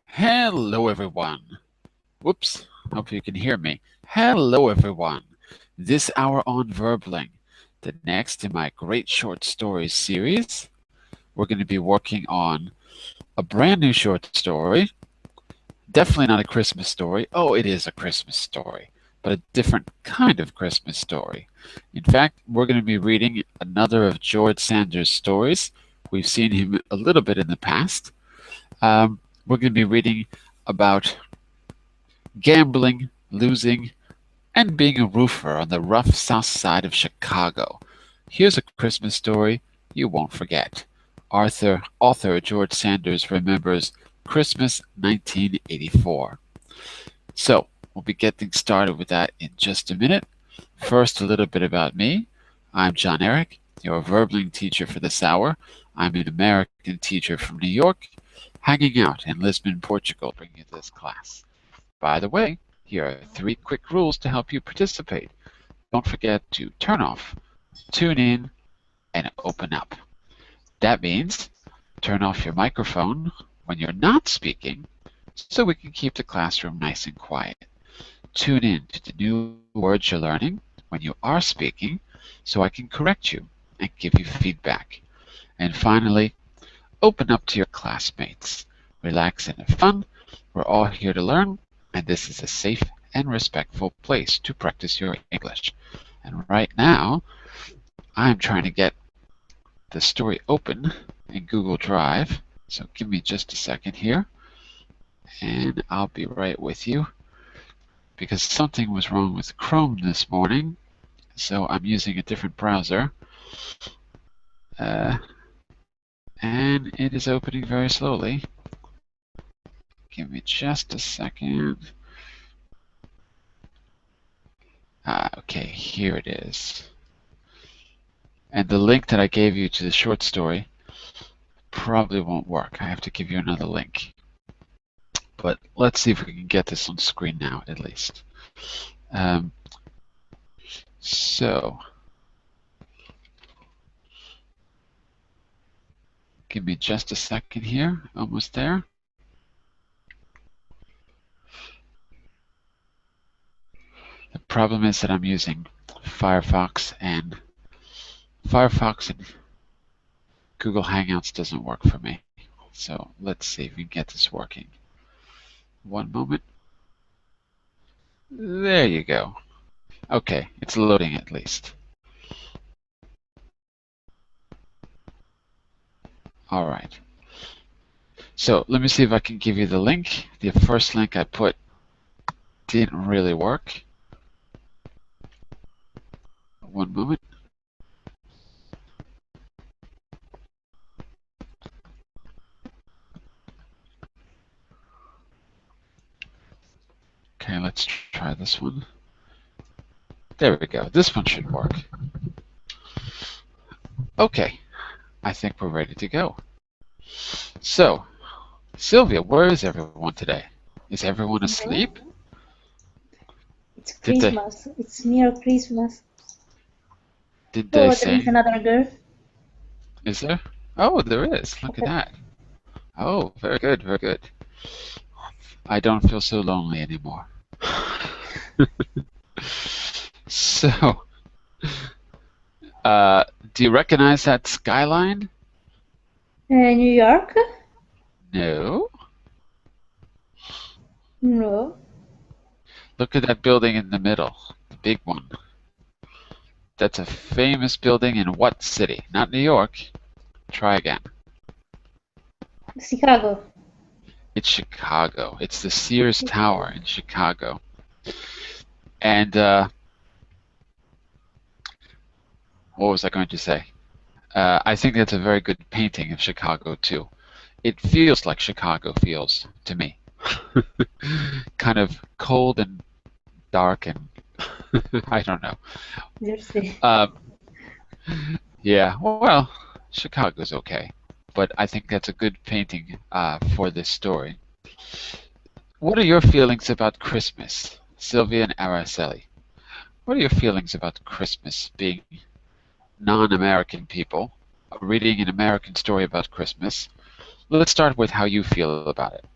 Hello, everyone. Whoops, hope you can hear me. Hello, everyone. This hour on Verbling, the next in my great short stories series, we're going to be working on a brand new short story. Definitely not a Christmas story. Oh, it is a Christmas story, but a different kind of Christmas story. In fact, we're going to be reading another of George Saunders' stories. We've seen him a little bit in the past. We're going to be reading about gambling, losing, and being a roofer on the rough south side of Chicago. Here's a Christmas story you won't forget. Author George Saunders remembers Christmas 1984. So, we'll be getting started with that in just a minute. First, a little bit about me. I'm John Eric, your Verbling teacher for this hour. I'm an American teacher from New York, hanging out in Lisbon, Portugal, bringing this class. By the way, here are 3 quick rules to help you participate. Don't forget to turn off, tune in, and open up. That means turn off your microphone when you're not speaking so we can keep the classroom nice and quiet. Tune in to the new words you're learning when you are speaking so I can correct you and give you feedback. And finally, open up to your classmates. Relax and have fun. We're all here to learn, and this is a safe and respectful place to practice your English. And right now, I'm trying to get the story open in Google Drive. So give me just a second here, and I'll be right with you because something was wrong with Chrome this morning. So I'm using a different browser. And it is opening very slowly. Give me just a second. Okay, here it is. And the link that I gave you to the short story probably won't work. I have to give you another link. But let's see if we can get this on screen now, at least. So, give me just a second here. Almost there. The problem is that I'm using Firefox and Google Hangouts doesn't work for me. So let's see if we can get this working. One moment. There you go. Okay, it's loading at least. All right. So let me see if I can give you the link. The first link I put didn't really work. One moment. Okay, let's try this one. There we go. This one should work. Okay, I think we're ready to go. So, Sylvia, where is everyone today? Is everyone asleep? It's Christmas. It's near Christmas. Did they say? There is another girl. Is there? Oh, there is. Look at that. Oh, very good, very good. I don't feel so lonely anymore. So, do you recognize that skyline? New York? No. No. Look at that building in the middle, the big one. That's a famous building in what city? Not New York. Try again. Chicago. It's Chicago. It's the Sears Tower in Chicago. And what was I going to say? I think that's a very good painting of Chicago too. It feels like Chicago feels to me. Kind of cold and dark and I don't know. Yeah, well, Chicago's okay, but I think that's a good painting for this story. What are your feelings about Christmas, Sylvia and Araceli? What are your feelings about Christmas, being non-American people, reading an American story about Christmas? Let's start with how you feel about it.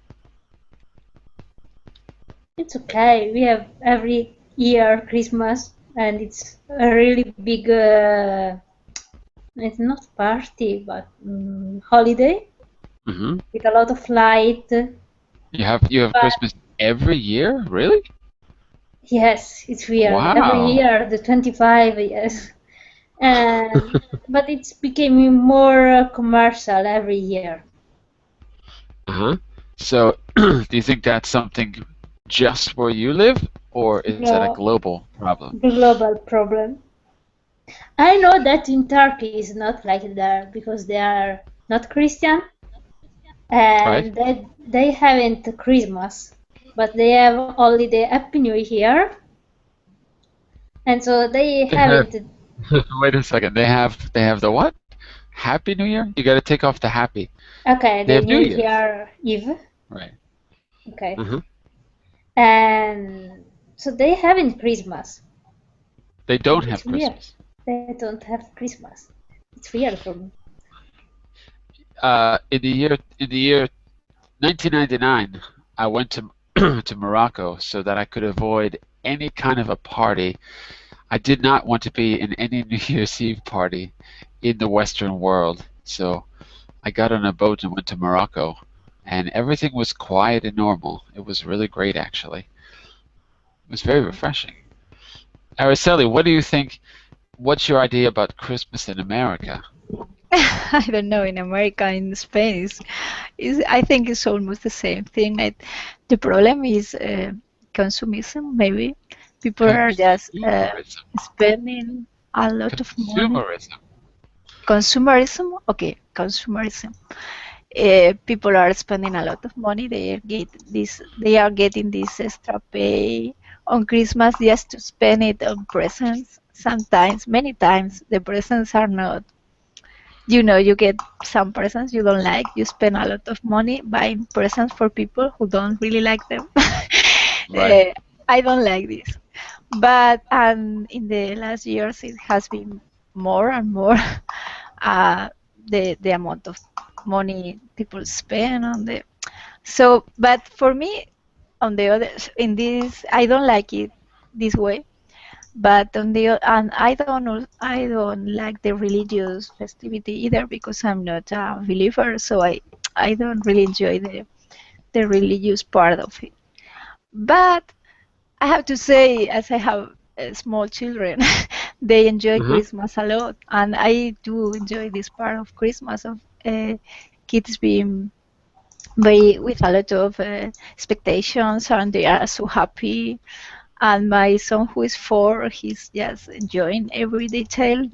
It's okay. We have every year Christmas, and it's a really big. It's not party, but holiday Hmm. with a lot of light. You have But Christmas every year? Really? yes, it's weird. Every Wow. year, the 25, yes. And but it's becoming more commercial every year. Uh-huh. So, do you think that's something just where you live, or is that a No, global problem? global problem. I know that in Turkey is not like there because they are not Christian Right? and they haven't Christmas, but they have only the Happy New Year, and so they They have, haven't. wait a second. They have the what? Happy New Year? You got to take off the happy. Okay, They the have New New Year's. Year Eve. Right. Okay, Uh-huh. and so they haven't Christmas, They and don't it's have weird. Christmas. They don't have Christmas. It's weird for me. In the year 1999, I went to to Morocco so that I could avoid any kind of a party. I did not want to be in any New Year's Eve party in the Western world. So I got on a boat and went to Morocco, and everything was quiet and normal. It was really great, actually. It was very refreshing. Araceli, what do you think? What's your idea about Christmas in America? I don't know, in America, in Spain, I think it's almost the same thing. The problem is consumism, maybe. People are just Consumerism. spending a lot of money. Consumerism. Consumerism? Okay, consumerism. People are spending a lot of money. They are getting this extra pay on Christmas just to spend it on presents. Sometimes, many times, the presents are not, you get some presents you don't like. You spend a lot of money buying presents for people who don't really like them. Right. I don't like this. But in the last years, it has been more and more uh, the amount of money people spend on the. So, but for me, on the other, in this, I don't like it this way. But and I don't like the religious festivity either because I'm not a believer, so I don't really enjoy the religious part of it. But I have to say, as I have small children, they enjoy Uh-huh. Christmas a lot, and I do enjoy this part of Christmas of kids being very with a lot of expectations, and they are so happy. And my son, who is 4, he's just enjoying every detail.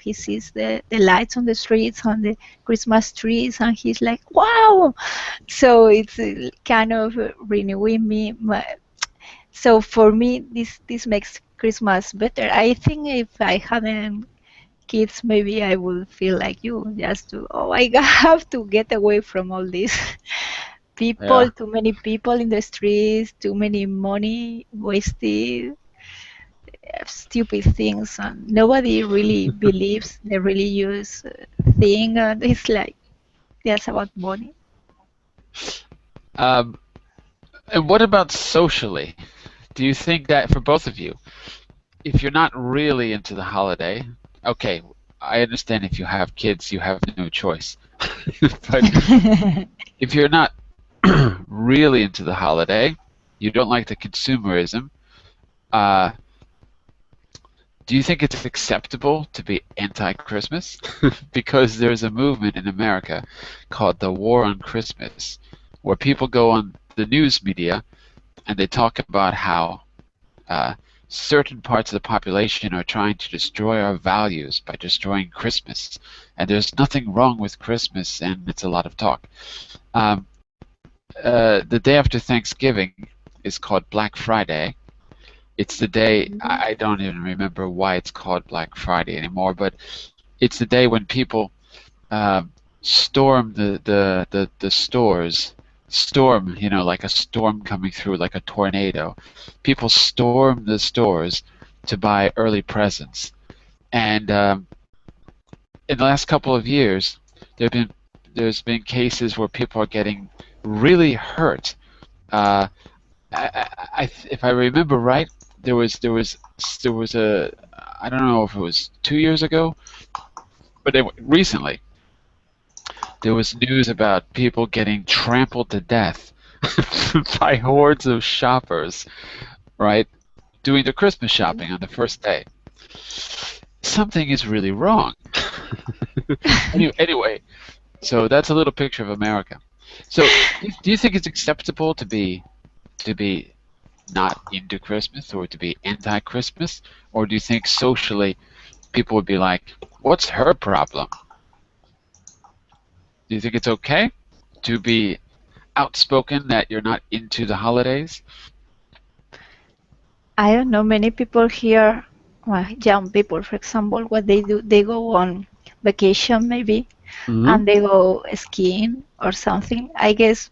He sees the lights on the streets, on the Christmas trees, and he's like, wow! So it's kind of renewing me. So for me, this makes Christmas better. I think if I hadn't kids, maybe I would feel like you, just to, oh, I have to get away from all this. Yeah. People, too many people in the streets, too many money wasted, stupid things, and nobody really believes the religious thing. It's like just about money. Um, and what about socially? Do you think that for both of you, if you're not really into the holiday, okay, I understand if you have kids, you have no choice. But if you're not really into the holiday, you don't like the consumerism, uh, do you think it's acceptable to be anti-Christmas? Because there's a movement in America called the War on Christmas, where people go on the news media and they talk about how uh, certain parts of the population are trying to destroy our values by destroying Christmas. And there's nothing wrong with Christmas, and it's a lot of talk. Um, the day after Thanksgiving is called Black Friday. It's the day, I don't even remember why it's called Black Friday anymore, but it's the day when people storm the stores. Storm, like a storm coming through, like a tornado. People storm the stores to buy early presents. And in the last couple of years, there's been cases where people are getting really hurt. Uh, if I remember right, there was a, I don't know if it was 2 years ago, but recently there was news about people getting trampled to death by hordes of shoppers, right? Doing their Christmas shopping on the first day. Something is really wrong. Anyway, so that's a little picture of America. So, do you think it's acceptable to be not into Christmas or to be anti-Christmas, or do you think socially people would be like, "What's her problem?" Do you think it's okay to be outspoken that you're not into the holidays? I don't know, many people here, well, young people, for example, what they do, they go on vacation maybe, Hmm. and they go skiing or something. I guess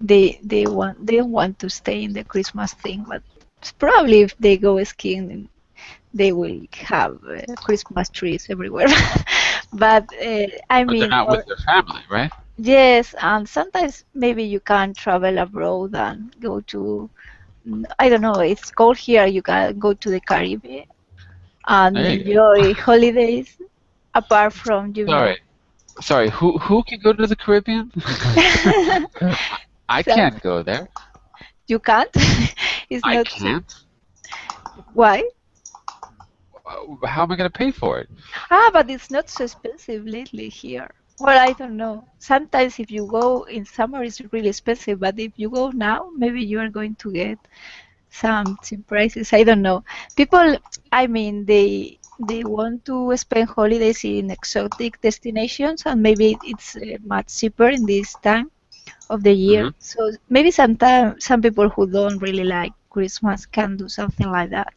they don't want to stay in the Christmas thing, but probably if they go skiing, they will have Christmas trees everywhere. But I But they're mean, not for with their family, right? yes, and sometimes maybe you can travel abroad and go to, I don't know, it's cold here, you can go to the Caribbean and There you go. enjoy holidays apart from, Sorry, sorry. Who can go to the Caribbean? I so can't go there. you can't. It's I not so. can't. Why? How am I going to pay for it? Ah, but it's not so expensive lately here. Well, I don't know. Sometimes if you go in summer, it's really expensive, but if you go now, maybe you are going to get some cheap prices. I don't know. People, I mean, they want to spend holidays in exotic destinations, and maybe it's much cheaper in this time of the year. Hmm. So maybe sometimes some people who don't really like Christmas can do something like that.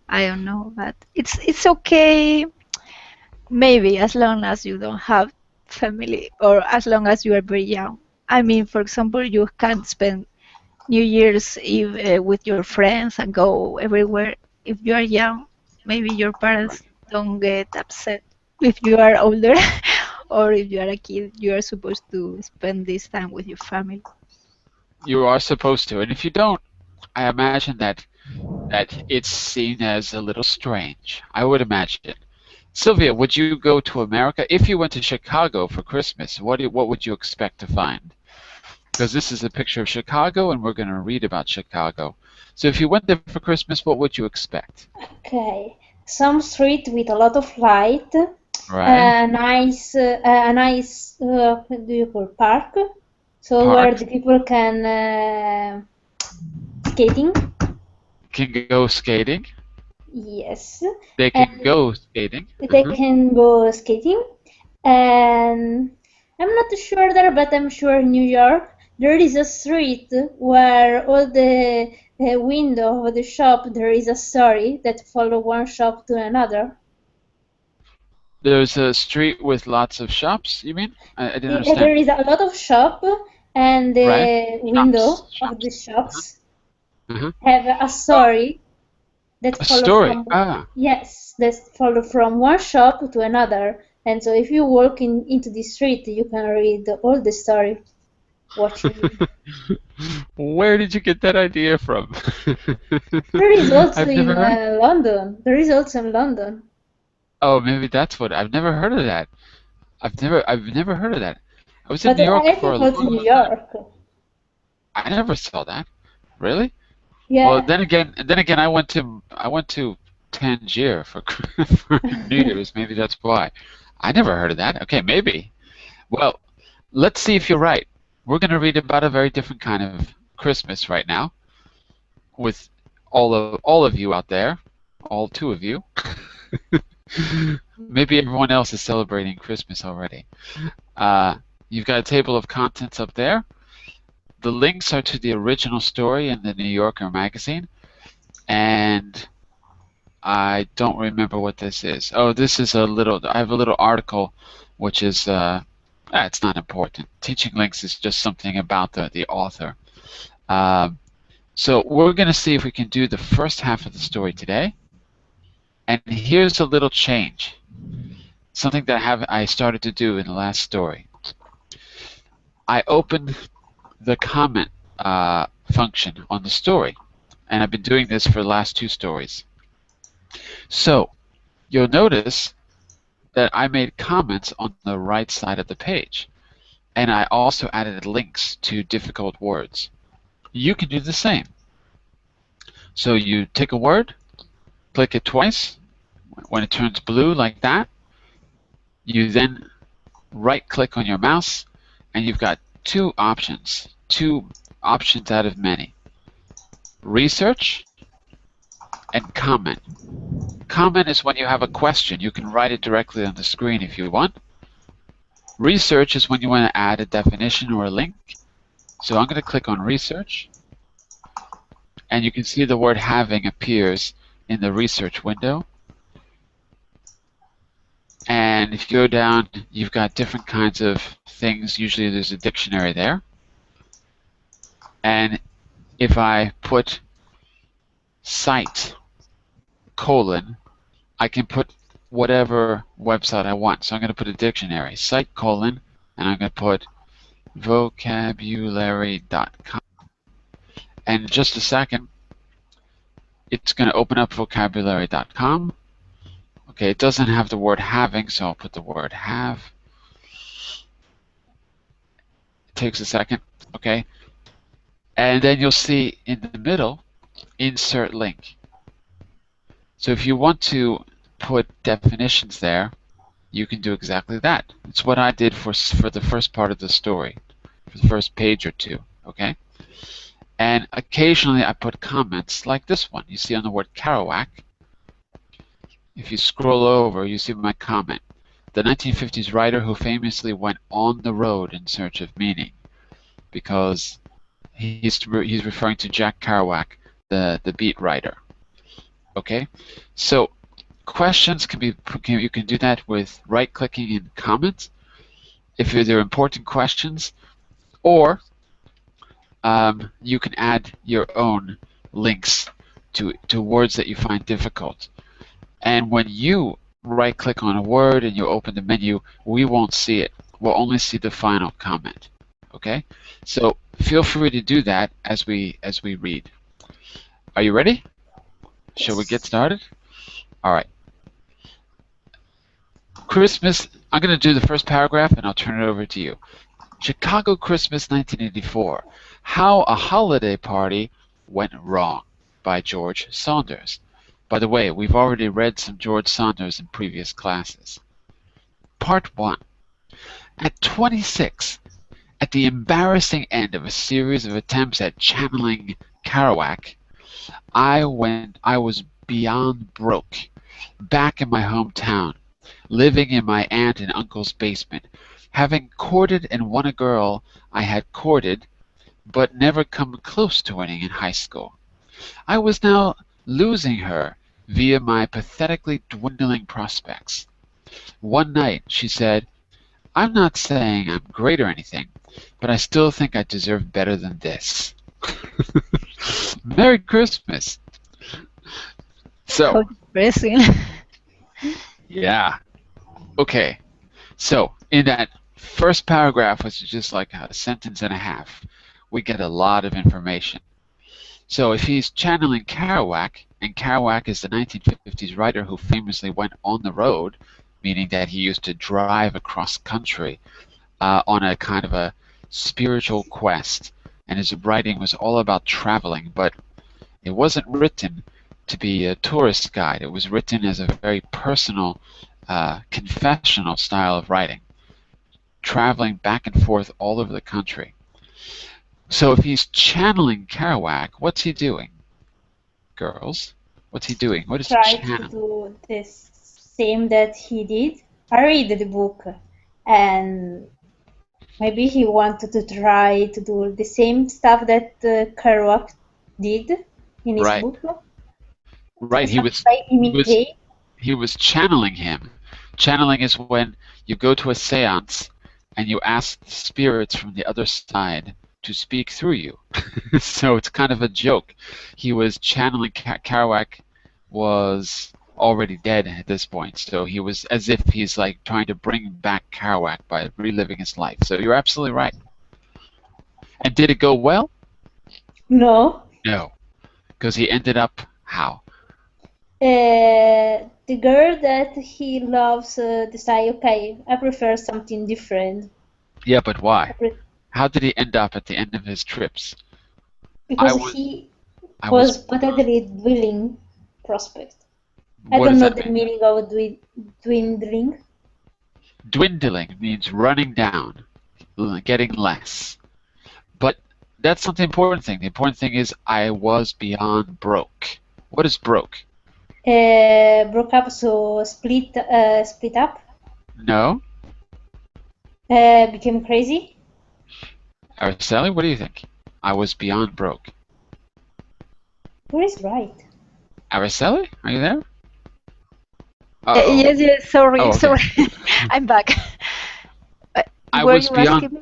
I don't know, but it's okay. Maybe as long as you don't have family or as long as you are very young. I mean, for example, you can't spend New Year's Eve with your friends and go everywhere. If you are young, maybe your Right. parents don't get upset. If you are older or if you are a kid, you are supposed to spend this time with your family. You are supposed to, and if you don't, I imagine that it's seen as a little strange. I would imagine. Sylvia, would you go to America if you went to Chicago for Christmas? What would you expect to find? Because this is a picture of Chicago, and we're going to read about Chicago. So if you went there for Christmas, what would you expect? Okay, some street with a lot of light, Right? a nice, what do you call, park, so where Park. the people can skating. Can go skating. Yes, They can and go skating. they can go skating. And I'm not sure there, but I'm sure in New York there is a street where all the window of the shop there is a story that follow one shop to another. There's a street with lots of shops, you mean? I didn't understand. There is a lot of shop, and Right? the window Shops. of the Shops. Uh-huh. shops Uh-huh. have a Oh, story that a follow story. from, Ah. yes, that follow from one shop to another. And so if you walk into the street, you can read all the story watching. Where did you get that idea from? There is also I've in never heard. London. There is also in London. Oh, maybe that's what. I've never heard of that. I've never heard of that. I was in But New York I for a think long, also long New time. York. I never saw that. Really? Well, Yeah. then again, I went to Tangier for for New Year's. Maybe that's why. I never heard of that. Okay, maybe. Well, let's see if you're right. We're going to read about a very different kind of Christmas right now with all of you out there, all two of you. Maybe everyone else is celebrating Christmas already. Uh, you've got a table of contents up there. The links are to the original story in the New Yorker magazine, and I don't remember what this is. Oh, this is I have a little article which is, it's not important. Teaching links is just something about the author. Um, so we're going to see if we can do the first half of the story today. And here's a little change. Something that I started to do in the last story. I opened the comment function on the story. And I've been doing this for the last 2 stories. So you'll notice that I made comments on the right side of the page. And I also added links to difficult words. You can do the same. So you take a word, click it twice. When it turns blue like that, you then right-click on your mouse, and you've got two options out of many. Research and comment. Comment is when you have a question. You can write it directly on the screen if you want. Research is when you want to add a definition or a link. So I'm going to click on research, and you can see the word having appears in the research window. And if you go down, you've got different kinds of things. Usually there's a dictionary there. And if I put site, colon, I can put whatever website I want. So I'm going to put a dictionary, site, colon, and I'm going to put vocabulary.com. And in just a second, it's going to open up vocabulary.com. Okay, it doesn't have the word having, so I'll put the word have. It takes a second, okay? And then you'll see in the middle, insert link. So if you want to put definitions there, you can do exactly that. It's what I did for the first part of the story, for the first page or two, okay? And occasionally I put comments like this one. You see on the word Kerouac. If you scroll over, you see my comment. The 1950s writer who famously went on the road in search of meaning, because he's referring to Jack Kerouac, the beat writer. Okay, so questions you can do that with right-clicking in comments if they're important questions, or you can add your own links to words that you find difficult. And when you right-click on a word and you open the menu, we won't see it. We'll only see the final comment. Okay? So feel free to do that as we read. Are you ready? Shall we get started? All right. Christmas. I'm going to do the first paragraph and I'll turn it over to you. Chicago Christmas 1984. How a Holiday Party Went Wrong by George Saunders. By the way, we've already read some George Saunders in previous classes. Part 1. At 26, at the embarrassing end of a series of attempts at channeling Kerouac, I was beyond broke, back in my hometown, living in my aunt and uncle's basement, having courted and won a girl I had courted, but never come close to winning in high school. I was now losing her via my pathetically dwindling prospects. One night she said, "I'm not saying I'm great or anything, but I still think I deserve better than this." Merry Christmas! So, How depressing. yeah. Okay. So, in that first paragraph, which is just like a sentence and a half, we get a lot of information. So if he's channeling Kerouac, and Kerouac is the 1950s writer who famously went on the road, meaning that he used to drive across country on a kind of a spiritual quest, and his writing was all about traveling, but it wasn't written to be a tourist guide. It was written as a very personal, confessional style of writing, traveling back and forth all over the country. So if he's channeling Kerouac, what's he doing? Girls, what's he doing? What is Try channel? to do the same that he did. I read the book, and maybe he wanted to try to do the same stuff that Kerouac did in his Right. book. Right. He was channeling him. Channeling is when you go to a seance and you ask the spirits from the other side to speak through you. So it's kind of a joke. He was channeling Kerouac was already dead at this point, so he was as if he's like trying to bring back Kerouac by reliving his life. So you're absolutely right. And did it go well? No. No, because he ended up how? The girl that he loves decide, okay, I prefer something different. Yeah, but I why? pre- How did he end up at the end of his trips? I because was he I was was potentially dwindling prospect. I what don't does know that the mean? meaning of dwindling. Dwindling means running down, getting less. But that's not the important thing. The important thing is I was beyond broke. What is broke? Broke up, so split up, No? became crazy. Araceli, what do you think? I was beyond broke. Who is right? Araceli, are you there? Uh-oh. Yes, yes, sorry, Oh, okay. sorry. I'm back. Uh, I Were was you asking beyond me?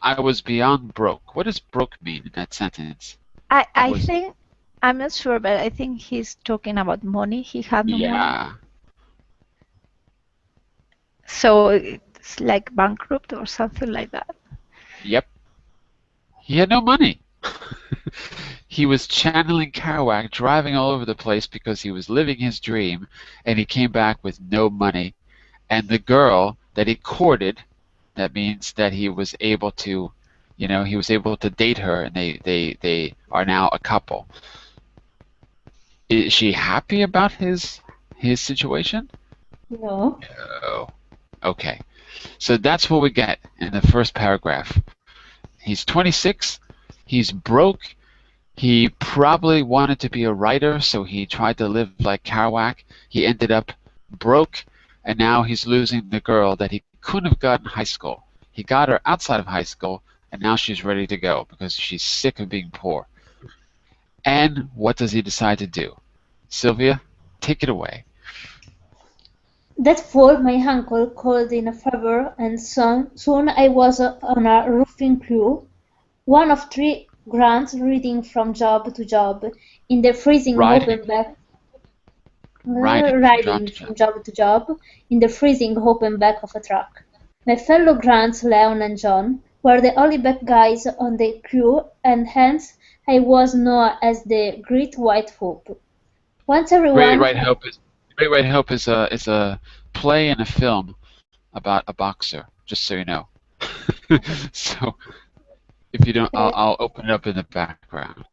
I was beyond broke. What does broke mean in that sentence? I I was think, I'm not sure, but I think he's talking about money. He had no money. yeah. So it's like bankrupt or something like that. Yep. He had no money. He was channeling Kerouac, driving all over the place because he was living his dream, and he came back with no money. And the girl that he courted, that means that he was able to, he was able to date her, and they are now a couple. Is she happy about his situation? No. Oh, okay. So that's what we get in the first paragraph. He's 26. He's broke. He probably wanted to be a writer, so he tried to live like Kerouac. He ended up broke, and now he's losing the girl that he couldn't have got in high school. He got her outside of high school, and now she's ready to go because she's sick of being poor. And what does he decide to do? Sylvia, take it away. That fall, my uncle called in a favor, and soon I was on a roofing crew, one of three grunts riding from job to job in the freezing Riding, open back riding from riding job to from job. job to job in the freezing open back of a truck. My fellow grunts, Leon and John, were the only black guys on the crew, and hence I was known as the Great White Hope. Once Great everyone White had Hope is Great White Hope is a play and a film about a boxer. Just so you know. So if you don't, uh, I'll open it up in the background.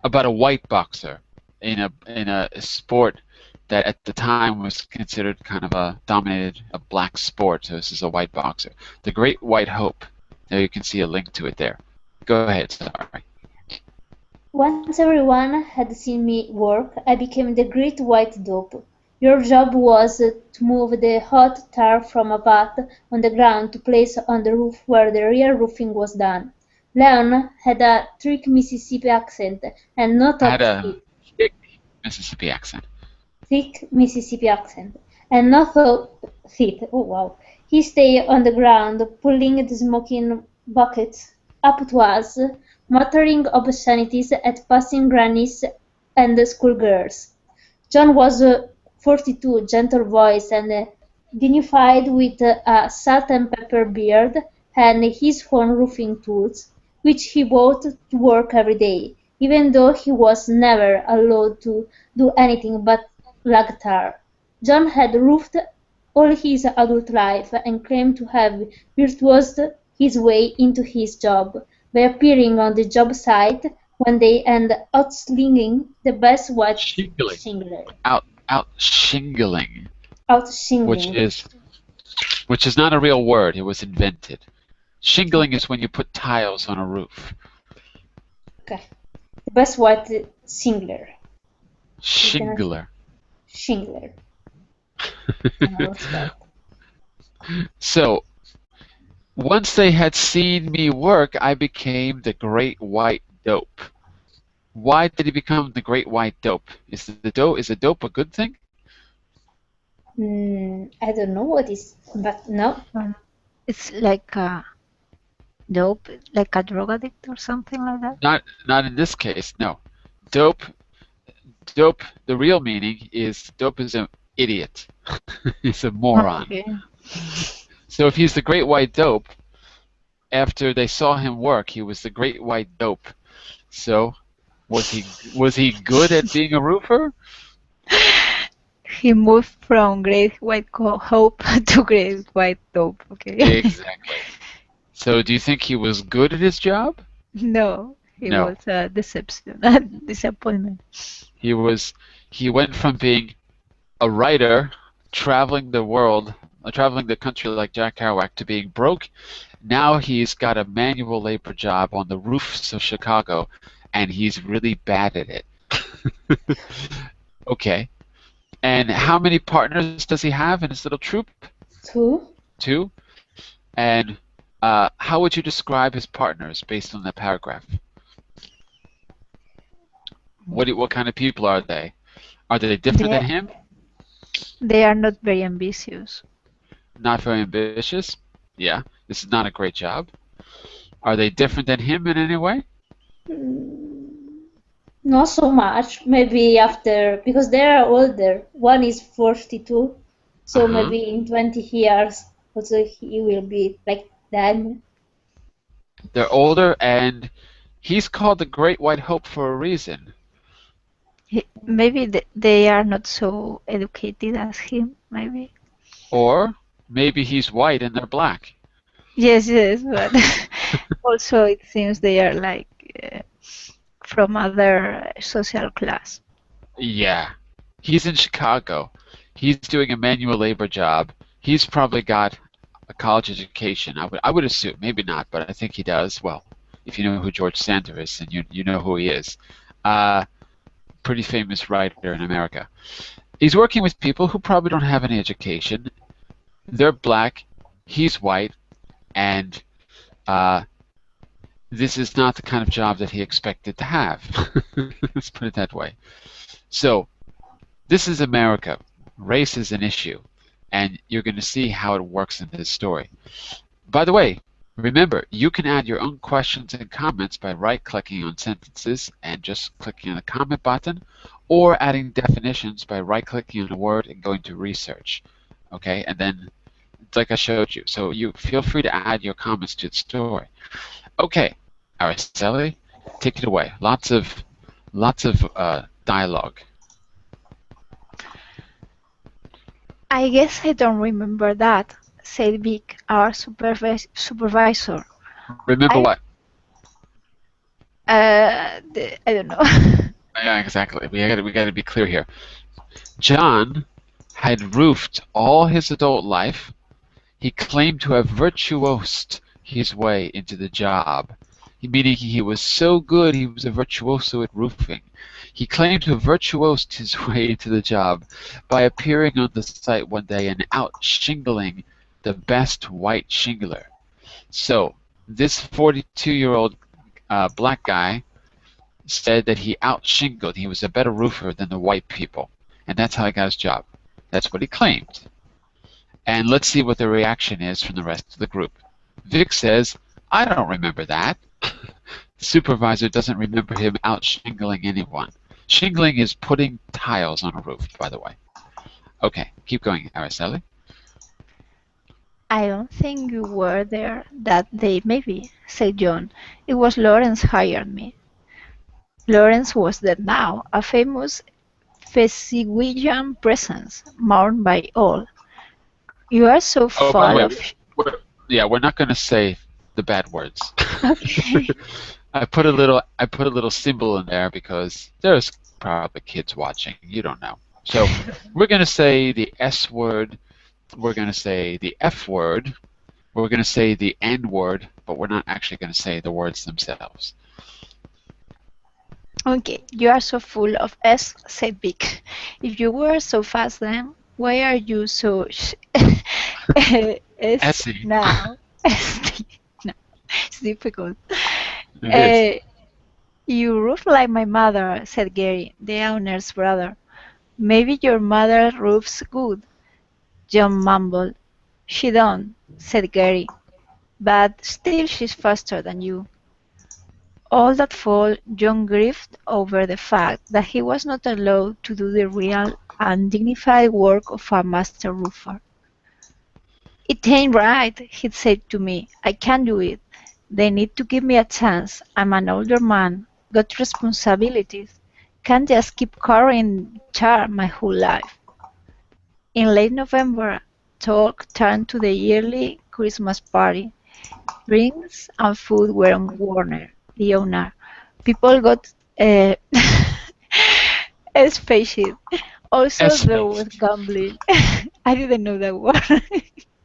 About a white boxer in a sport that at the time was considered kind of dominated a black sport. So this is a white boxer. The Great White Hope. There you can see a link to it there. Go ahead. Sorry. Once everyone had seen me work, I became the Great White Dope. Your job was to move the hot tar from a bath on the ground to place on the roof where the real roofing was done. Leon had a thick Mississippi accent, and not I had of a thick Mississippi accent. thick Mississippi accent, and not so thick. Oh wow! He stayed on the ground, pulling the smoking buckets up to us, muttering obscenities at passing grannies and schoolgirls. John was 42, gentle voice and dignified with a salt and pepper beard and his own roofing tools, which he brought to work every day, even though he was never allowed to do anything but lug tar. John had roofed all his adult life and claimed to have virtuosed his way into his job by appearing on the job site one day and outslinging the best white Shingling. shingler. Out shingling, which Outshingling. is which is not a real word. It was invented. Shingling Okay. is when you put tiles on a roof. Okay. The best white shingler. You can Shingler. shingler. Respect. So once they had seen me work, I became the Great White Dope. Why did he become the Great White Dope? Is a dope a good thing? I don't know what is, but no. It's like a dope, like a drug addict or something like that. Not in this case. No. Dope. Dope. The real meaning is dope is an idiot. He's a Oh, moron. okay. So if he's the Great White Dope, after they saw him work, he was the Great White Dope. So was he good at being a roofer? He moved from Great White Hope to Great White Hope. Okay. Exactly. So do you think he was good at his job? No, he No. was a deception, a disappointment. He was he went from being a writer traveling the world, traveling the country like Jack Kerouac to being broke. Now he's got a manual labor job on the roofs of Chicago, and he's really bad at it. Okay. And how many partners does he have in his little troupe? Two. Two. And how would you describe his partners based on that paragraph? What kind of people are they? Are they different than They, him? they are not very ambitious. Not very ambitious? Yeah, this is not a great job. Are they different than him in any way? Mm, Not so much. Maybe after, because they are older. One is 42, so Uh-huh. maybe in 20 years also he will be like them. They're older, and he's called the Great White Hope for a reason. Maybe they are not so educated as him, maybe. Or maybe he's white and they're black. Yes, yes, but also it seems they are like from other social class. Yeah. He's in Chicago. He's doing a manual labor job. He's probably got a college education. I would assume, maybe not, but I think he does. Well, if you know who George Sander is, then you know who he is. Uh, Pretty famous writer in America. He's working with people who probably don't have any education. They're black, he's white, and uh, this is not the kind of job that he expected to have. Let's put it that way. So, this is America. Race is an issue, and you're going to see how it works in this story. By the way, remember, you can add your own questions and comments by right-clicking on sentences and just clicking on the comment button, or adding definitions by right-clicking on a word and going to research. Okay, and then it's like I showed you. So you feel free to add your comments to the story. Okay, Araceli, take it away. Lots of dialogue. I guess I don't remember that, said Vic, our supervisor. Remember I what? I don't know. Yeah, exactly. We gotta be clear here. John had roofed all his adult life. He claimed to have virtuosed his way into the job, meaning he was so good he was a virtuoso at roofing. He claimed to have virtuosed his way into the job by appearing on the site one day and out shingling the best white shingler. So this 42-year-old black guy said that he out-shingled. He was a better roofer than the white people, and that's how he got his job. That's what he claimed. And let's see what the reaction is from the rest of the group. Vic says, I don't remember that. The supervisor doesn't remember him out-shingling anyone. Shingling is putting tiles on a roof, by the way. Okay, keep going, Araceli. I don't think you were there that day, maybe, said John. It was Lawrence hired me. Lawrence was dead now, a famous Fesiguian presence, mourned by all. You are so Oh, by the full way, of... we're not going to say the bad words. Okay. I put a little symbol in there because there's probably kids watching. You don't know. So we're going to say the S word. We're going to say the F word. We're going to say the N word, but we're not actually going to say the words themselves. Okay, you are so full of S, said Vic. If you were so fast then, why are you so S Essie. now? No, it's difficult. It is. You roof like my mother, said Gary, the owner's brother. Maybe your mother roofs good, John mumbled. She don't, said Gary, but still she's faster than you. All that fall, John grieved over the fact that he was not allowed to do the real and dignified work of a master roofer. It ain't right, he'd said to me. I can't do it. They need to give me a chance. I'm an older man. got responsibilities. Can't just keep carrying jar my whole life. In late November, talk turned to the yearly Christmas party. Drinks and food were on Warner, the owner. People got uh, a spaceship. Also, there was S-faced. gambling. I didn't know that word,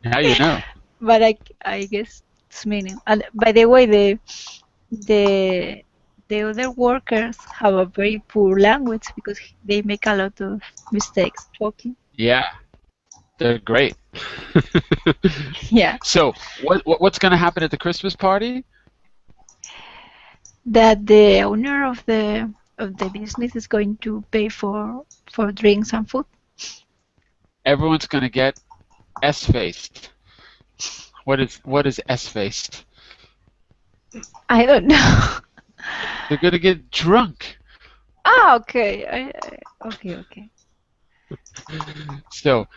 Now you know. but I guess it's meaning. And by the way, the the other workers have a very poor language because they make a lot of mistakes talking. Yeah, they're great. Yeah, So, what's going to happen at the Christmas party? that the owner of the business is going to pay for drinks and food. Everyone's going to get S-faced. What is S-faced? I don't know. They're going to get drunk. Ah, okay. Okay. So,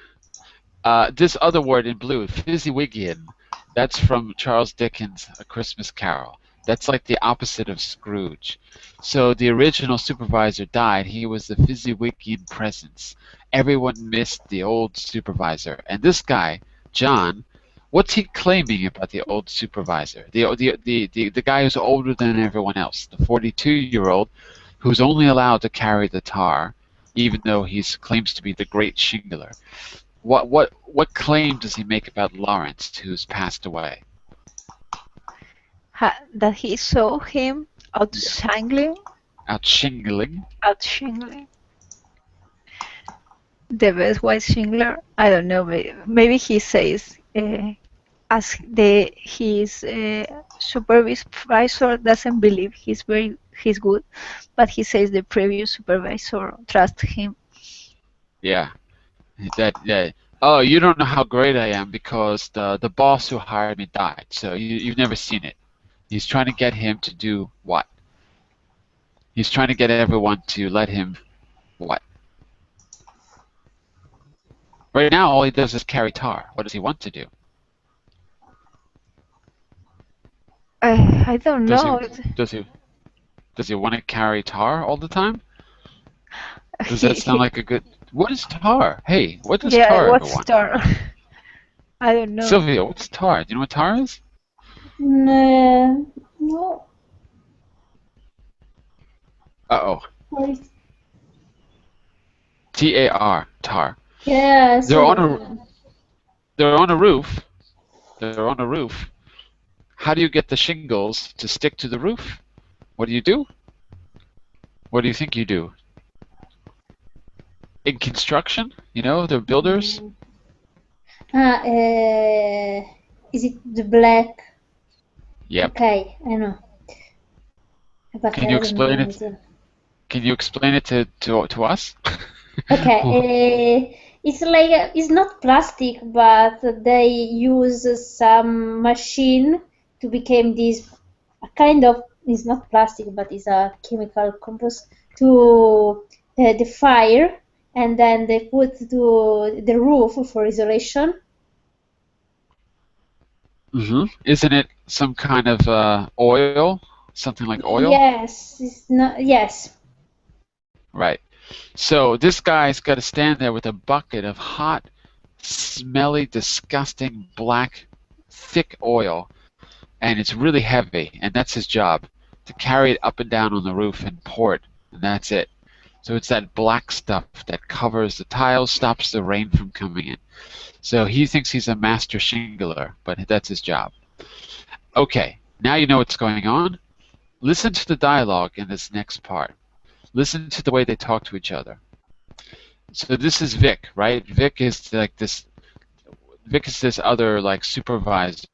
this other word in blue, Fezziwigian, that's from Charles Dickens' A Christmas Carol. That's like the opposite of Scrooge. So the original supervisor died. He was the Fezziwigian presence. Everyone missed the old supervisor. And this guy, John, what's he claiming about the old supervisor? The guy who's older than everyone else, the 42-year-old who's only allowed to carry the tar, even though he claims to be the great shingler. What claim does he make about Lawrence, who's passed away? That he saw him Yeah. out Shingling. shingling. The best white shingler. I don't know. Maybe he says as his supervisor doesn't believe he's good, but he says the previous supervisor trusts him. Yeah. That. Oh, you don't know how great I am because the boss who hired me died. So you've never seen it. He's trying to get him to do what? He's trying to get everyone to let him what? Right now, all he does is carry tar. What does he want to do? I don't Does he know. does he does he want to carry tar all the time? Does that sound He like a good? What is tar? Hey, what does yeah. tar, What's everyone? star? I don't know. Sylvia, what's tar? Do you know what tar is? No. Uh-oh. What is- T-A-R, tar. Yes. They're on a they're on a roof. They're on a roof. How do you get the shingles to stick to the roof? What do? What do you think you do? In construction, they're builders. Is it the black? Yep. Okay, I know. But Can I you don't know explain it? anything. Can you explain it to us? Okay, it's like it's not plastic, but they use some machine to become this a kind of it's not plastic, but it's a chemical compost to the fire, and then they put to the roof for isolation. Isn't it some kind of oil? Something like oil? Yes, it's not. Yes. Right. So this guy's got to stand there with a bucket of hot, smelly, disgusting, black, thick oil, and it's really heavy, and that's his job, to carry it up and down on the roof and pour it, and that's it. So it's that black stuff that covers the tiles, stops the rain from coming in. So he thinks he's a master shingler, but that's his job. Okay, now you know what's going on. Listen to the dialogue in this next part. Listen to the way they talk to each other. So this is Vic, right? Vic is this other like supervisor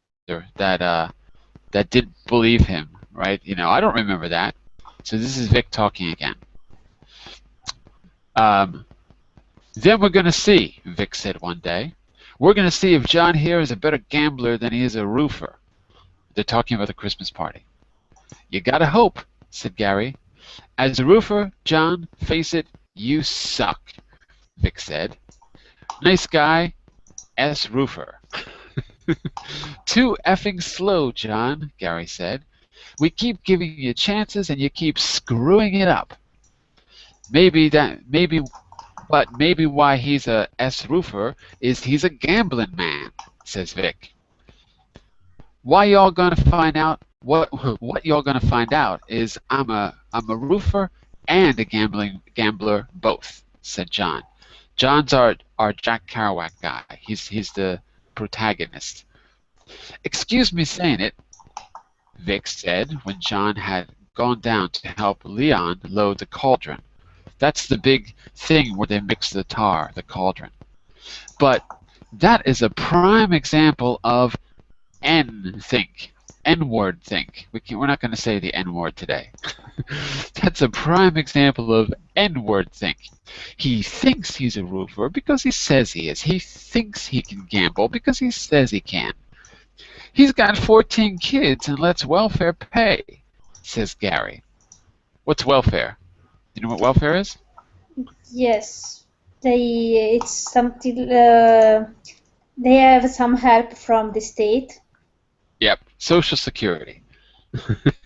that didn't believe him, right? I don't remember that. So this is Vic talking again. Then we're going to see, Vic said one day. We're going to see if John here is a better gambler than he is a roofer. They're talking about the Christmas party. You gotta hope, said Gary. As a roofer, John, face it, you suck, Vic said. Nice guy, S. Roofer. Too effing slow, John, Gary said. We keep giving you chances and you keep screwing it up. Maybe why he's a S-roofer is he's a gambling man, says Vic. Why y'all gonna find out what y'all gonna find out is I'm a roofer and a gambler both, said John. John's our Jack Kerouac guy. He's the protagonist. Excuse me saying it, Vic said when John had gone down to help Leon load the cauldron. That's the big thing where they mix the tar, the cauldron. But that is a prime example of N-think. N-word think. We're not going to say the N-word today. That's a prime example of N-word think. He thinks he's a roofer because he says he is. He thinks he can gamble because he says he can. He's got 14 kids and lets welfare pay, says Gary. What's welfare? You know what welfare is? Yes, it's something. They have some help from the state. Yep, Social Security.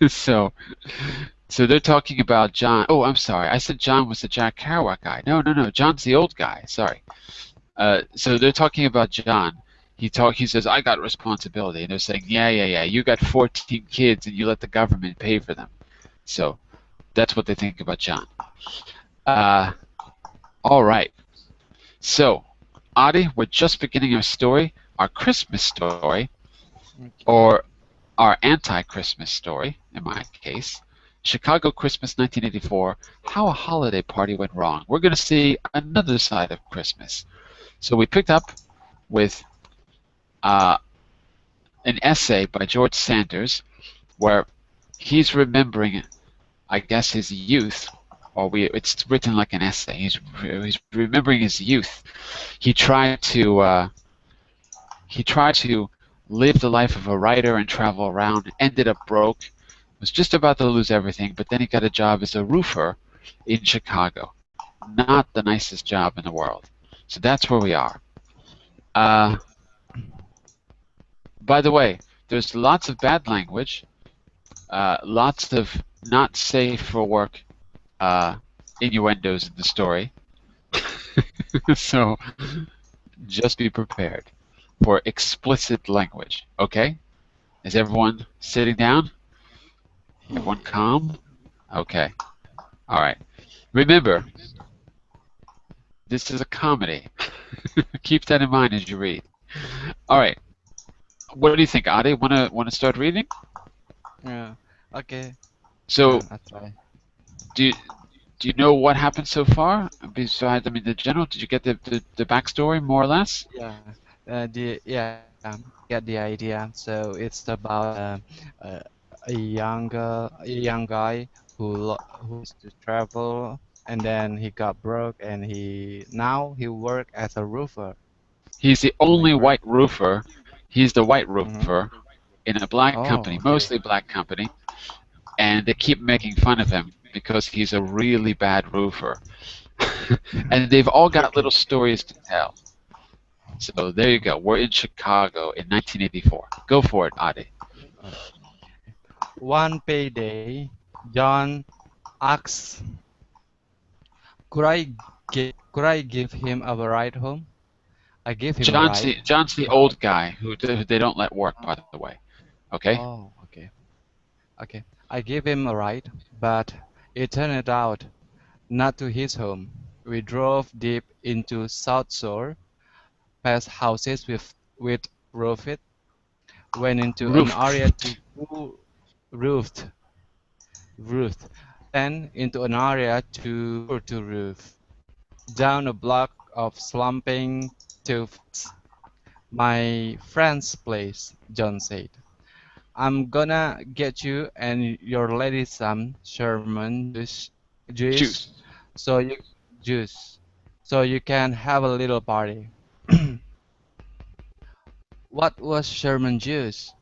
so they're talking about John. Oh, I'm sorry. I said John was the Jack Kerouac guy. No. John's the old guy. Sorry. So they're talking about John. He says, I got responsibility. And they're saying, yeah. You got 14 kids and you let the government pay for them. So that's what they think about John. All right. So, Adi, we're just beginning our story, our Christmas story, or our anti-Christmas story, in my case. Chicago Christmas 1984, How a Holiday Party Went Wrong. We're going to see another side of Christmas. So we picked up with an essay by George Saunders where he's remembering, I guess, his youth, or it's written like an essay. He's remembering his youth. He tried to live the life of a writer and travel around, ended up broke, was just about to lose everything, but then he got a job as a roofer in Chicago. Not the nicest job in the world. So that's where we are. By the way, there's lots of bad language, lots of not safe for work innuendos in the story. So just be prepared for explicit language, okay? Is everyone sitting down? Everyone calm? Okay. All right. Remember, this is a comedy. Keep that in mind as you read. All right. What do you think, Adi? Want to start reading? Yeah. Okay. So, I'll try. do you know what happened so far? Besides, I mean, the general. Did you get the backstory more or less? Yeah. Get the idea. So it's about a young guy who used to travel, and then he got broke, and he work as a roofer. He's the Am I only correct? white roofer. He's the white Mm-hmm. roofer in a black Oh, company, okay. mostly black company, and they keep making fun of him because he's a really bad roofer. And they've all got little Okay. stories to tell. So there you go. We're in Chicago in 1984. Go for it, Adi. Uh, One payday, John asks, could I give him a ride home? I gave him a ride, John's the but old guy who they don't let work, by the way. Okay? oh, okay. Okay. I gave him a ride, but it turned out not to his home. We drove deep into South Shore, past houses with roofed, went into an area Roof. to roofed, roofed, then into an area to poor to roof, down a block of slumping tufts. My friend's place, John said. I'm gonna get you and your lady some Sherman juice, Juice. so you juice, so you can have a little party. What was Sherman juice?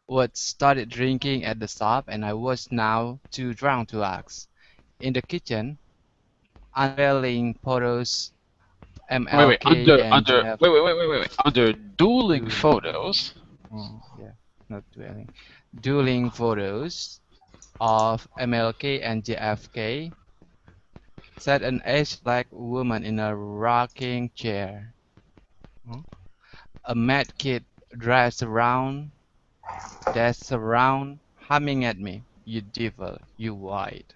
Wood started drinking at the shop, and I was now too drunk to ask. In the kitchen, unveiling photos, Wait. MLK and JF. Wait. Under dueling Dueling. photos. Oh, yeah, not dwelling. dueling photos of MLK and JFK, sat an aged black woman in a rocking chair. Hmm? A mad kid dashed around, humming at me, "You devil, you white."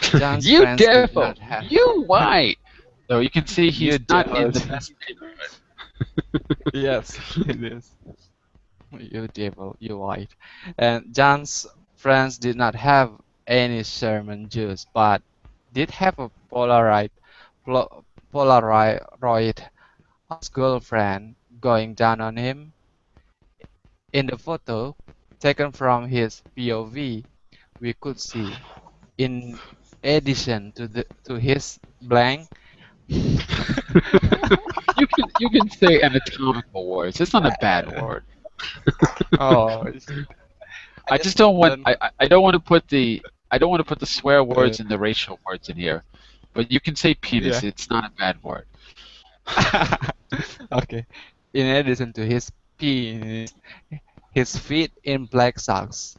John's You friends did devil! not have. You white! So you can see You he's not devil. in the best neighborhood. Yes, it is. You devil, you white. And John's friends did not have any Sherman juice, but did have a Pol- Polaroid of his girlfriend going down on him. In the photo, taken from his POV, we could see, in addition to his blank. You can say anatomical words. It's not a bad word. Oh, I I just just don't want don't. I don't want to put the swear Uh, words and the racial words in here. But you can say penis. yeah. It's not a bad word. Okay. In addition to his penis, his feet in black socks.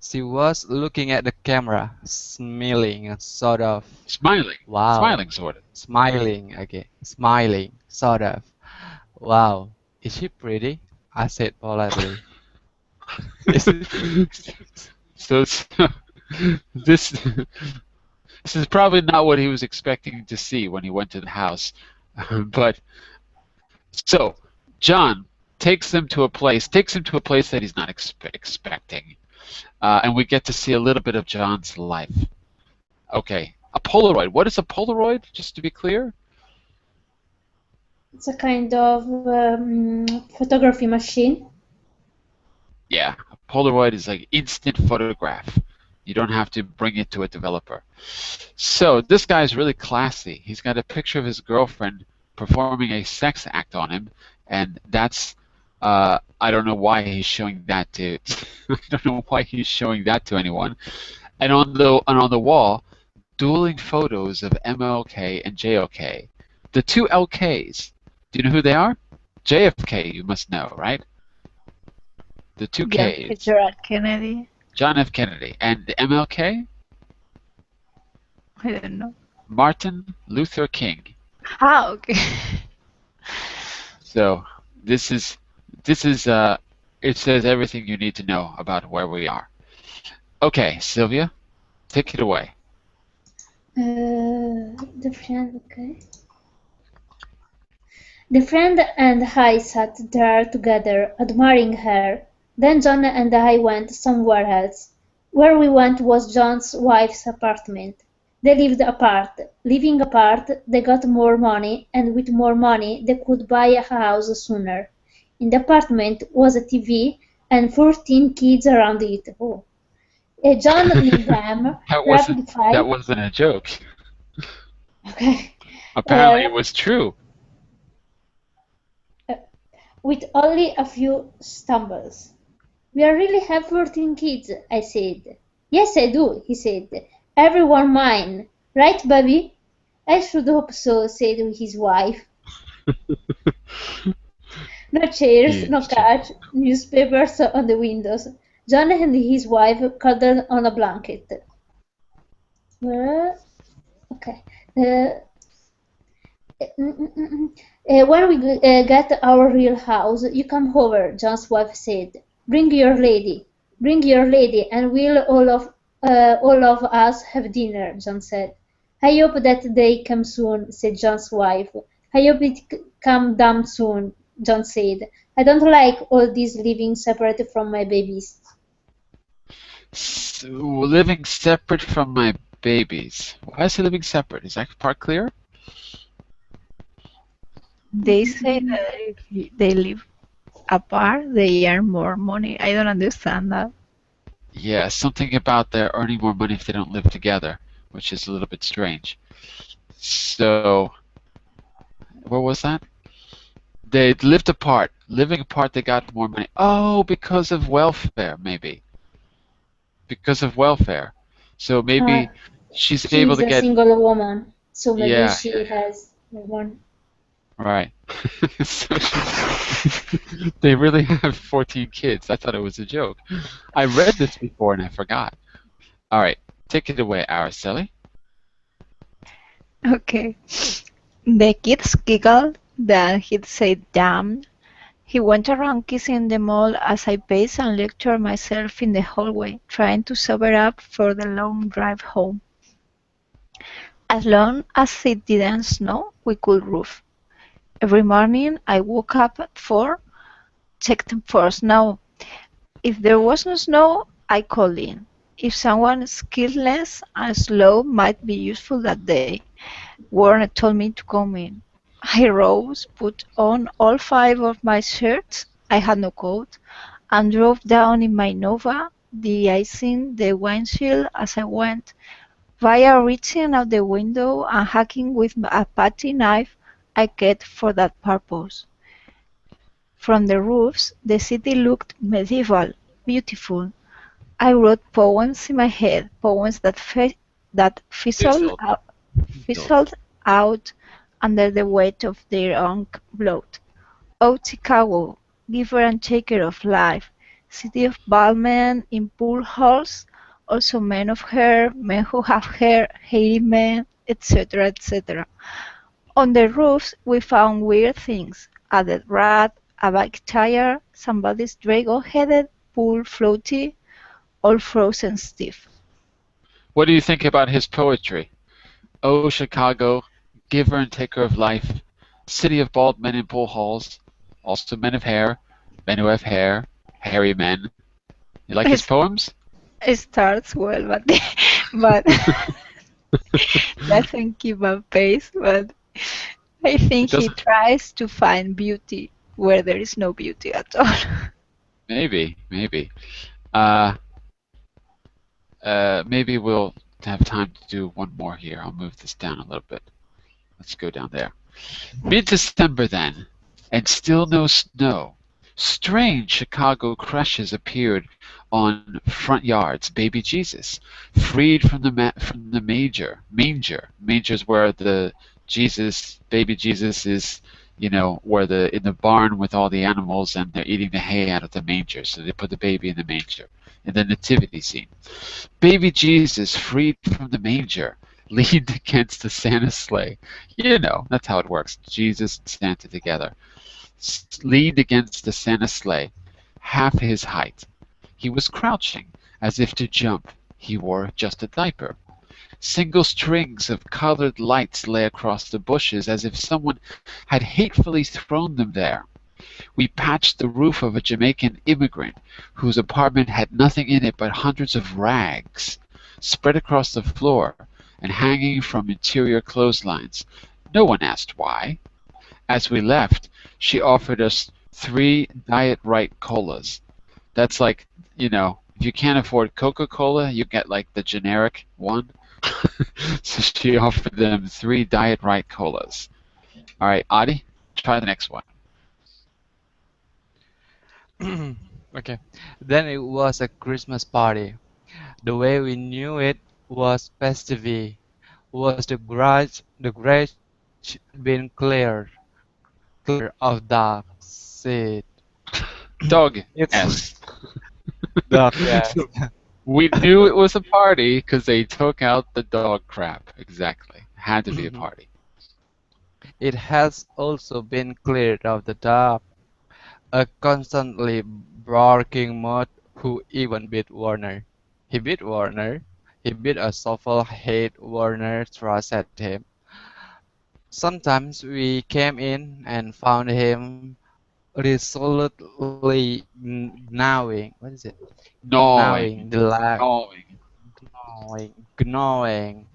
She was looking at the camera, smiling, sort of. Smiling. Wow. Smiling sort of. Smiling, okay. Smiling, sort of. Wow. Is she pretty? I said politely. Is she pretty? So, this this is probably not what he was expecting to see when he went to the house. But so John takes him to a place that he's not expecting, and we get to see a little bit of John's life. Okay, a Polaroid. What is a Polaroid? Just to be clear. It's a kind of photography machine. Yeah, a Polaroid is like instant photograph. You don't have to bring it to a developer. So this guy is really classy. He's got a picture of his girlfriend performing a sex act on him, and that's I don't know why he's showing that to I don't know why he's showing that to anyone. And on the wall, dueling photos of MLK and JFK. The two LKs. Do you know who they are? JFK, you must know, right? The two John Ks. Fitzgerald Kennedy. John F. Kennedy. And the MLK? I don't know. Martin Luther King. Ah, okay. So this is it says everything you need to know about where we are. Okay, Sylvia, take it away. The friend, okay. The friend and I sat there together, admiring her. Then John and I went somewhere else. Where we went was John's wife's apartment. They lived apart. Living apart, they got more money, and with more money, they could buy a house sooner. In the apartment was a TV and 14 kids around it. Oh. John knew them, That wasn't rapid fire. that wasn't a joke. Okay. Apparently it was true. With only a few stumbles. We really have 14 kids, I said. Yes, I do, he said. Everyone mine. Right, Bobby? I should hope so, said his wife. No chairs, no Huge. couch, newspapers on the windows. John and his wife cuddled on a blanket. Okay. When we get our real house, you come over, John's wife said. Bring your lady. Bring your lady, and we'll all of us have dinner, John said. I hope that day comes soon, said John's wife. I hope it come damn soon, John said. I don't like all this living separate from my babies. So, living separate from my babies. Why is he living separate? Is that part clear? They say that if they live apart, they earn more money. I don't understand that. Yeah, something about they're earning more money if they don't live together, which is a little bit strange. So, where was that? They lived apart. Living apart, they got more money. Oh, because of welfare, maybe. Because of welfare. So maybe she's able She's to a get. single woman, so maybe Yeah, she yeah, yeah. has one. Right. So they really have 14 kids. I thought it was a joke. I read this before and I forgot. All right, take it away, Araceli. Okay. The kids giggled, then he'd say damn. He went around kissing them all as I paced and lectured myself in the hallway, trying to sober up for the long drive home. As long as it didn't snow, we could roof. Every morning I woke up at 4, checked for snow. If there was no snow, I called in. If someone skillless and slow might be useful that day, Warner told me to come in. I rose, put on all 5 of my shirts, I had no coat, and drove down in my Nova, de-icing the windshield as I went, via reaching out the window and hacking with a putty knife I kept for that purpose. From the roofs, the city looked medieval, beautiful. I wrote poems in my head, poems that Fizzled. Fizzled. fizzled out under the weight of their own blood. Oh, Chicago, giver and taker of life, city of baldmen in pool halls, also men of hair, men who have hair, hairy men, etc., etc. On the roofs we found weird things: a dead rat, a bike tire, somebody's dragon-headed pool floaty, all frozen stiff. What do you think about his poetry? Oh, Chicago, giver and taker of life, city of bald men in pool halls, also men who have hair, hairy men. You like his It poems? it starts well, but but doesn't keep up pace. But I It think he doesn't. tries to find beauty where there is no beauty at all. Maybe, maybe. Uh, maybe we'll have time to do one more here. I'll move this down a little bit. Let's go down there. Mid-December then, and still no snow. Strange Chicago crushes appeared on front yards. Baby Jesus, freed from from the manger. Manger's where the baby Jesus is. Where in the barn with all the animals and they're eating the hay out of the manger. So they put the baby in the manger in the nativity scene. Baby Jesus, freed from the manger, leaned against the Santa sleigh. That's how it works. Jesus and Santa together. Leaned against the Santa sleigh, half his height. He was crouching, as if to jump. He wore just a diaper. Single strings of colored lights lay across the bushes, as if someone had hatefully thrown them there. We patched the roof of a Jamaican immigrant whose apartment had nothing in it but hundreds of rags spread across the floor and hanging from interior clotheslines. No one asked why. As we left, she offered us 3 Diet Right colas. That's like, if you can't afford Coca-Cola, you get like the generic one. So she offered them 3 Diet Right colas. All right, Adi, try the next one. Okay. Then it was a Christmas party. The way we knew it was festive. Was the garage had been clear of dark seed. Dog It's S. dark, yes. So we knew it was a party because they took out the dog crap. Exactly. Had to be a party. It has also been cleared of the dark. A constantly barking mutt who even beat Warner. He beat Warner. He beat a soulful hate Warner thrust at him. Sometimes we came in and found him resolutely gnawing. What is it? Gnawing Gnawing. the lag, Gnawing.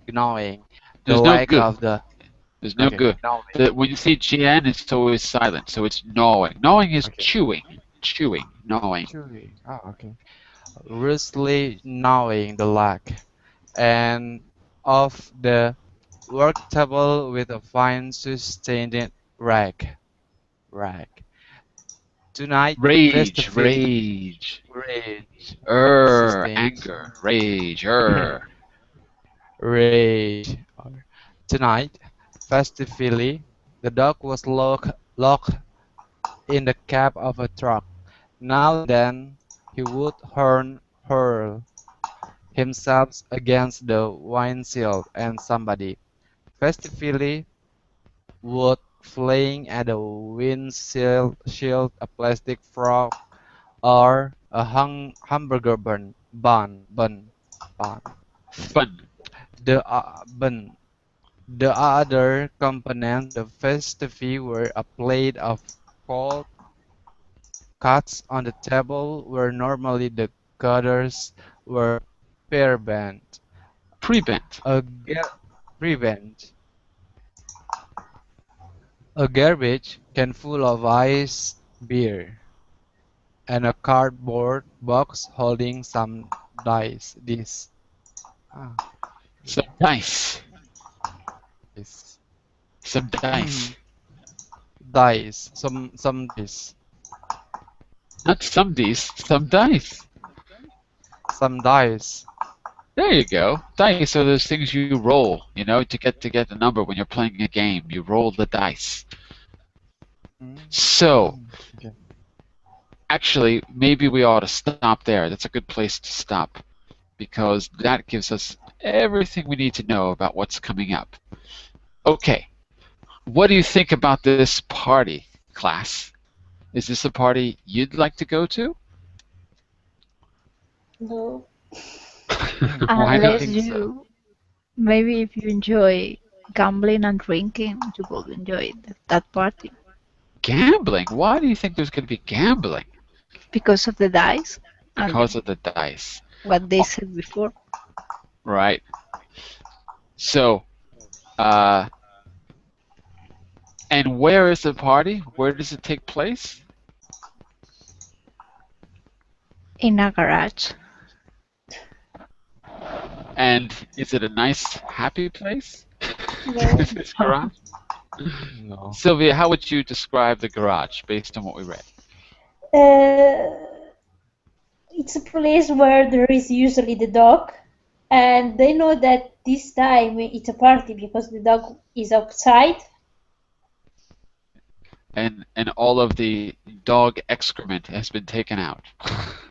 gnawing the There's no leg good. of the. There's no Okay, good. gnawing. When you see GN, it's always silent, so it's gnawing. Gnawing is Okay, chewing. Chewing. Gnawing. chewing. Oh, okay. Ruthlessly gnawing the leg, and of the work table with a fine sustained rag. Rag. Tonight, Rage. festively Rage. rage. Sustained. Anger. Rage. Rage. Tonight, festively. The dog was locked in the cab of a truck. Now and then he would hurl himself against the windshield, and somebody festively would fling at the windshield a plastic frog or a hamburger bun. Fun. Bun. The other components of the festivity were a plate of cold cuts on the table where normally the gutters were prevent Prevent. a gar- prevent a garbage can full of iced beer and a cardboard box holding some dice. Ah, Some dice. this Some dice. dice. Some dice. Not some dice. Some dice. Some dice. There you go. Dice are those things you roll, to get a number when you're playing a game. You roll the dice. So, Okay. actually, maybe we ought to stop there. That's a good place to stop because that gives us everything we need to know about what's coming up. Okay, what do you think about this party, class? Is this a party you'd like to go to? No. Why not? Unless Think so. you, maybe if you enjoy gambling and drinking, you will enjoy that party Gambling? Why do you think there's going to be gambling? because of the dice Because and of the dice. what they said before. Right. So, uh, and where is the party? Where does it take place? In a garage. And is it a nice, happy place? No. This garage? No. Sylvia, how would you describe the garage based on what we read? It's a place where there is usually the dog, and they know that this time it's a party because the dog is outside. And all of the dog excrement has been taken out.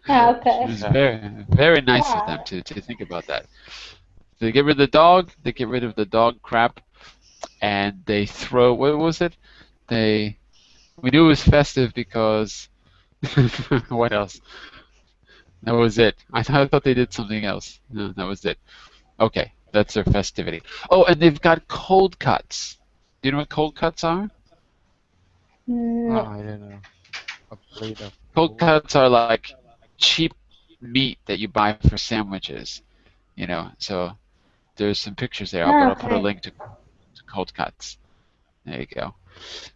Ah, It okay. was very nice of them Ah, to think about that. They get rid of the dog, they get rid of the dog crap, and they throw, what was it? We knew it was festive because, what else? That was it. I thought they did something else. No, that was it. Okay, that's their festivity. Oh, and they've got cold cuts. Do you know what cold cuts are? no. I don't know. A plate of Cold cold. cuts are like cheap meat that you buy for sandwiches. So there's some pictures there, but Ah, I'll put a okay. link to cold cuts. There you go.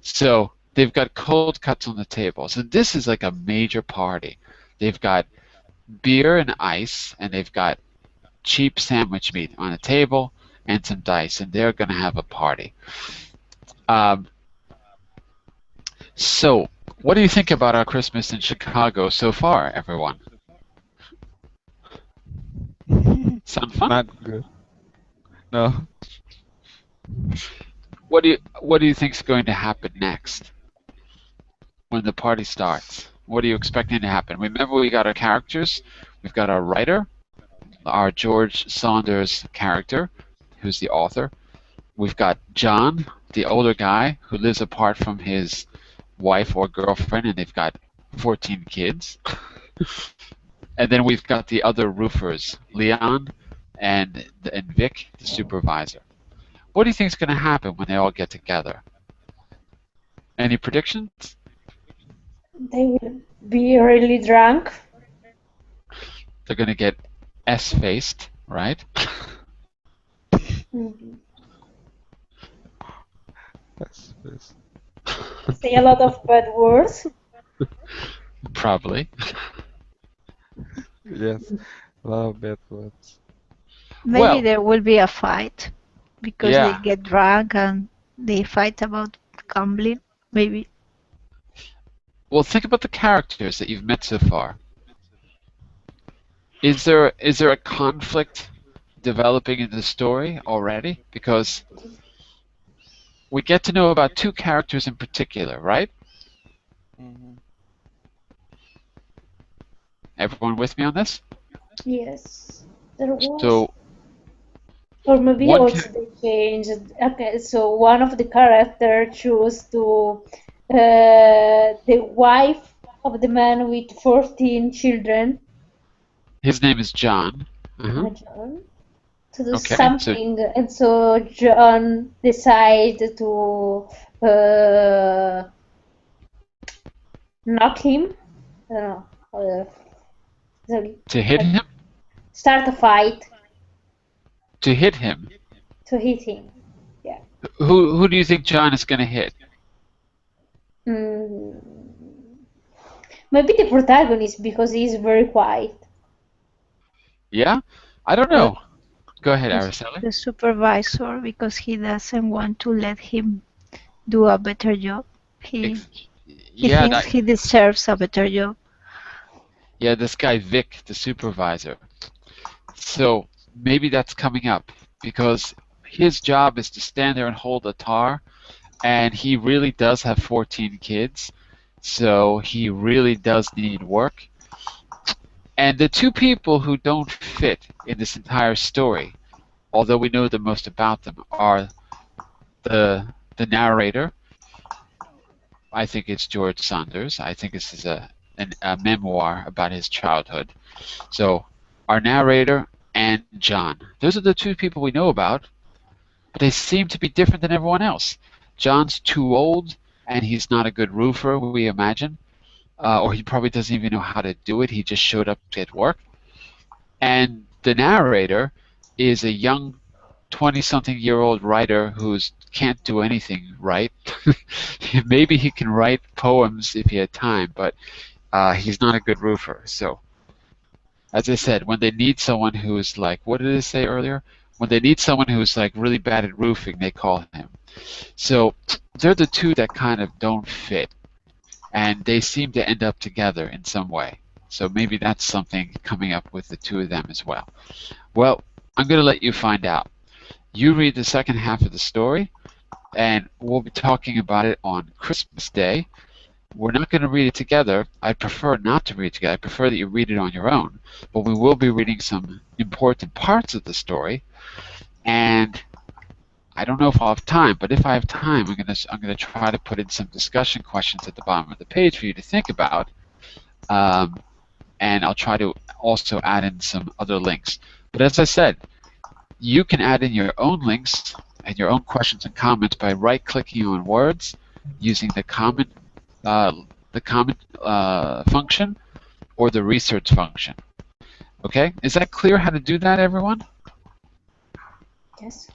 So they've got cold cuts on the table. So this is like a major party. They've got beer and ice, and they've got cheap sandwich meat on a table and some dice, and they're going to have a party. Um, so, what do you think about our Christmas in Chicago so far, everyone? Sound fun? Not good. No. What do you think is going to happen next when the party starts? What are you expecting to happen? Remember, we got our characters. We've got our writer, our George Saunders character, who's the author. We've got John, the older guy who lives apart from his wife or girlfriend, and they've got 14 kids. And then we've got the other roofers, Leon and Vic, the supervisor. What do you think is going to happen when they all get together? Any predictions? They will be really drunk. They're going to get S-faced, right? Mhm. Yes. Say a lot of bad words. Probably. Yes. Love bad words. Maybe Well, there will be a fight because they yeah. get drunk and they fight about gambling. Maybe. Well, think about the characters that you've met so far. Is there a conflict developing in the story already? Because we get to know about two characters in particular, right? Mhm. Everyone with me on this? Yes, there was. So Or maybe one also they changed. Okay, so one of the character chose to the wife of the man with 14 children, his name is John. John, to do Okay, so something, and so John decided to knock him. I don't know. So, to hit him, start a fight to hit him. to hit him. Yeah. Who do you think John is going to hit? Mm, maybe the protagonist because he's very quiet. Yeah, I don't The, know. Go ahead, the, Araceli. the supervisor, because he doesn't want to let him do a better job. He Ex- he yeah, thinks he deserves a better job. yeah, this guy Vic, the supervisor. So maybe that's coming up because his job is to stand there and hold a tar, and he really does have 14 kids, so he really does need work. And the two people who don't fit in this entire story, although we know the most about them, are the narrator. I think it's George Saunders. I think this is a memoir about his childhood. So our narrator and John. Those are the two people we know about, but they seem to be different than everyone else. John's too old, and he's not a good roofer, we imagine, or he probably doesn't even know how to do it. He just showed up to get work. And the narrator is a young 20-something-year-old writer who can't do anything right. Maybe he can write poems if he had time, but he's not a good roofer. So, as I said, when they need someone who's like, what did I say earlier? When they need someone who's like really bad at roofing, they call him. So they're the two that kind of don't fit, and they seem to end up together in some way. So maybe that's something coming up with the two of them as well. Well, I'm going to let you find out. You read the second half of the story, and we'll be talking about it on Christmas Day. We're not going to read it together. I prefer not to read it together. I prefer that you read it on your own. But we will be reading some important parts of the story, and I don't know if I'll have time, but if I have time, I'm gonna try to put in some discussion questions at the bottom of the page for you to think about, um, and I'll try to also add in some other links. But as I said, you can add in your own links and your own questions and comments by right-clicking on words using uh, the comment function or the research function. Okay, is that clear how to do that, everyone? Yes.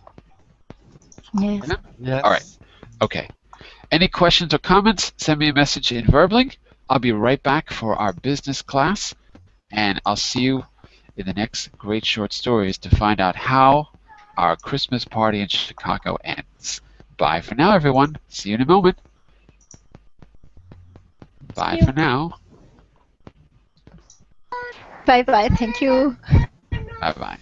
Yes. All right. Yes. Okay. Any questions or comments, send me a message in Verbling. I'll be right back for our business class, and I'll see you in the next great short stories to find out how our Christmas party in Chicago ends. Bye for now, everyone. See you in a moment. Bye See you. for now. Bye bye. Thank you. Bye bye.